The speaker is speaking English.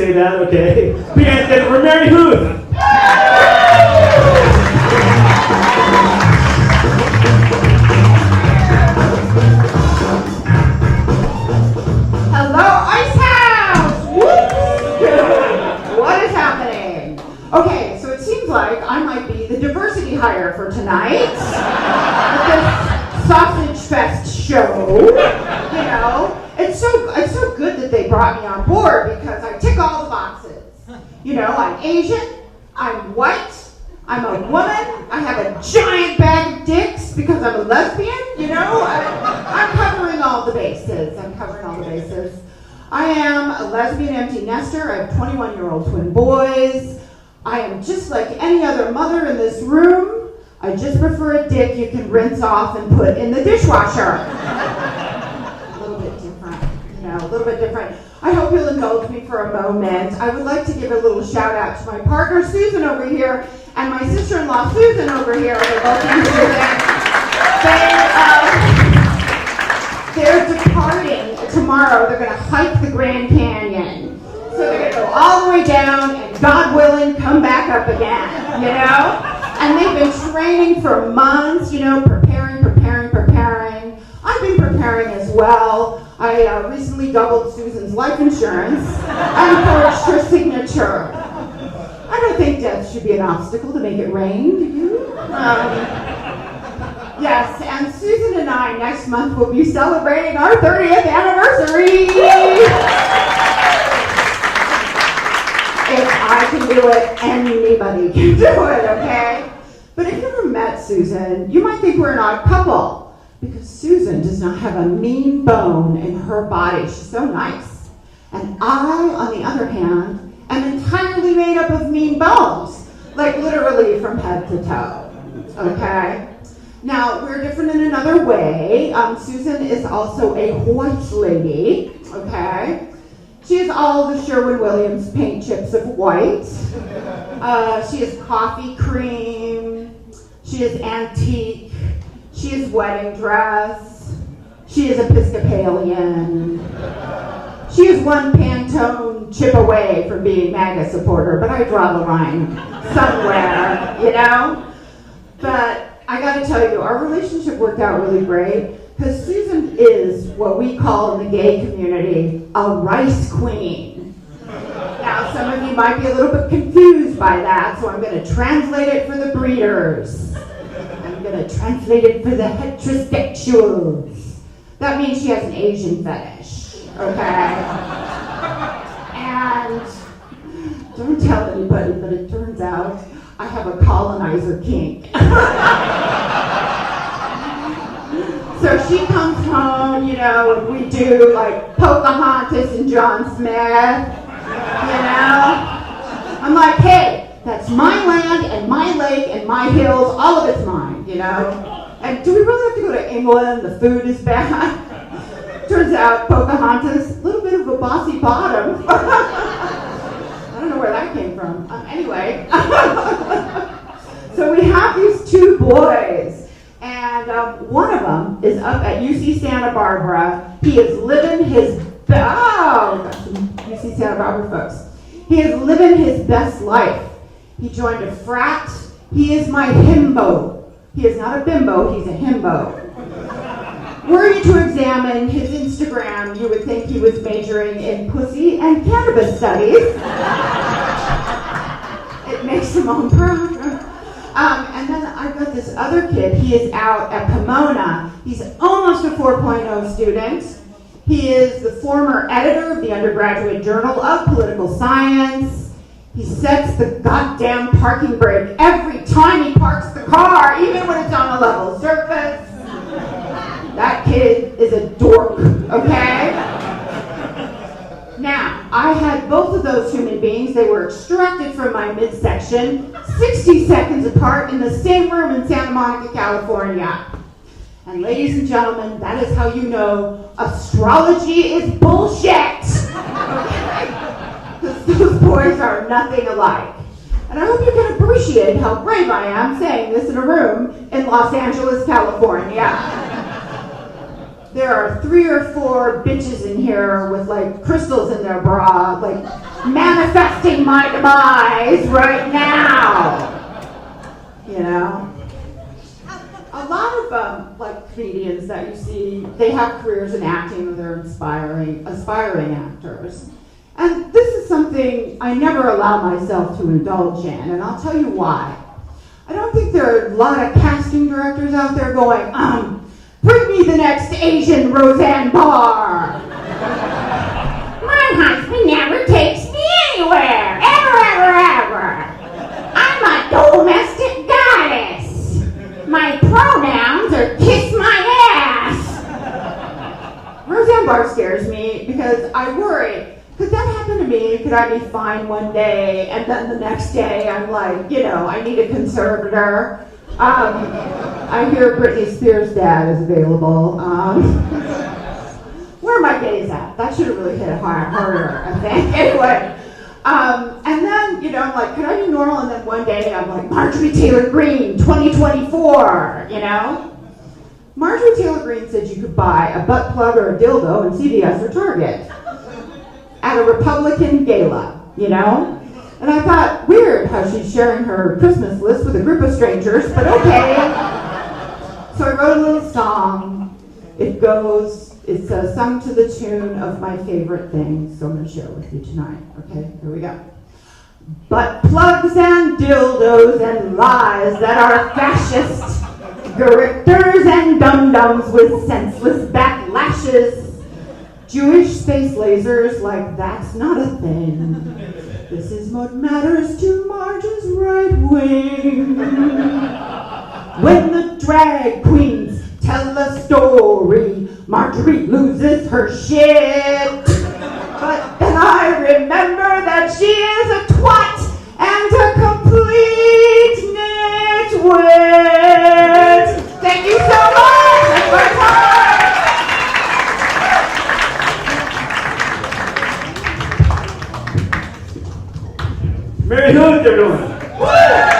say that, okay. But you guys get it for Mary Huth. Hello, Ice House! Woo! What is happening? Okay, so it seems like I might be the diversity hire for tonight at this Sausage Fest show. You know, it's so good that they brought me on board because I tick all the boxes. You know, I'm Asian, I'm white, I'm a woman, I have a giant bag of dicks because I'm a lesbian, you know? I'm covering all the bases. I am a lesbian empty nester. I have 21-year-old twin boys. I am just like any other mother in this room. I just prefer a dick you can rinse off and put in the dishwasher. A little bit different, you know, a little bit different. I hope you'll indulge me for a moment. I would like to give a little shout out to my partner, Susan, over here, and my sister-in-law, Susan, over here. They're both in Susan. They're departing tomorrow. They're going to hike the Grand Canyon. So they're going to go all the way down and, God willing, come back up again, you know? And they've been training for months, you know, preparing. I've been preparing as well. I recently doubled Susan's life insurance and forged her signature. I don't think death should be an obstacle to make it rain, do you? Yes, and Susan and I next month will be celebrating our 30th anniversary. If I can do it, anybody can do it, okay? But if you ever met Susan, you might think we're an odd couple because Susan does not have a mean bone in her body. She's so nice. And I, on the other hand, am entirely made up of mean bones, like literally from head to toe, okay? Now, we're different in another way. Susan is also a white lady, okay? She has all the Sherwin-Williams paint chips of white. She is coffee cream. She is antique. She is wedding dress. She is Episcopalian. She is one Pantone chip away from being MAGA supporter, but I draw the line somewhere, you know? But I gotta tell you, our relationship worked out really great because Susan is what we call in the gay community a rice queen. Now, some of you might be a little bit confused by that, so I'm gonna translate it for the breeders. I'm gonna translate it for the heterosexuals. That means she has an Asian fetish, okay? And don't tell anybody, but it turns out I have a colonizer kink. So she comes home, you know, and we do like Pocahontas and John Smith, you know? I'm like, hey, that's my land and my lake and my hills, all of it's mine, you know? And do we really have to go to England? The food is bad. Turns out Pocahontas, a little bit of a bossy bottom. I don't know where that came from. Anyway, so we have these two boys, and one of them is up at UC Santa Barbara. He is living his UC Santa Barbara folks. He is living his best life. He joined a frat. He is my himbo. He is not a bimbo, he's a himbo. Were you to examine his Instagram, you would think he was majoring in pussy and cannabis studies. It makes him all proud. And then I've got this other kid. He is out at Pomona. He's almost a 4.0 student. He is the former editor of the undergraduate journal of political science. He sets the goddamn parking brake every time he parks the car, even when it's on a level surface. That kid is a dork, okay? Now, I had both of those human beings. They were extracted from my midsection, 60 seconds apart in the same room in Santa Monica, California. And ladies and gentlemen, that is how you know astrology is bullshit. Okay? Because those boys are nothing alike. And I hope you can appreciate how brave I am saying this in a room in Los Angeles, California. There are 3 or 4 bitches in here with like crystals in their bra, like manifesting my demise right now. You know? A lot of like comedians that you see, they have careers in acting or they're aspiring actors. And this is something I never allow myself to indulge in, and I'll tell you why. I don't think there are a lot of casting directors out there going, bring me the next Asian Roseanne Barr. My husband never takes me anywhere, ever. I'm a domestic goddess. My pronouns are kiss my ass. Roseanne Barr scares me because I worry, could that happen to me? Could I be fine one day and then the next day I'm like, I need a conservator. I hear Britney Spears' dad is available. Where are my gays at? That should have really hit harder, I think. Anyway, and then, I'm like, could I be normal? And then one day I'm like, Marjorie Taylor Greene, 2024, Marjorie Taylor Greene said you could buy a butt plug or a dildo in CVS or Target at a Republican gala, And I thought, weird how she's sharing her Christmas list with a group of strangers, but okay. So I wrote a little song. It's sung to the tune of my favorite thing, so I'm going to share it with you tonight. Okay, here we go. Butt plugs and dildos and lies that are fascist, grifters and dum-dums with senseless backlashes. Jewish space lasers, like that's not a thing. This is what matters to Marge's right wing. When the drag queens tell a story, Marjorie loses her shit. But then I remember that she is a twat and a complete nitwit. Thank you so much. That's my time. Mary Hood, everyone.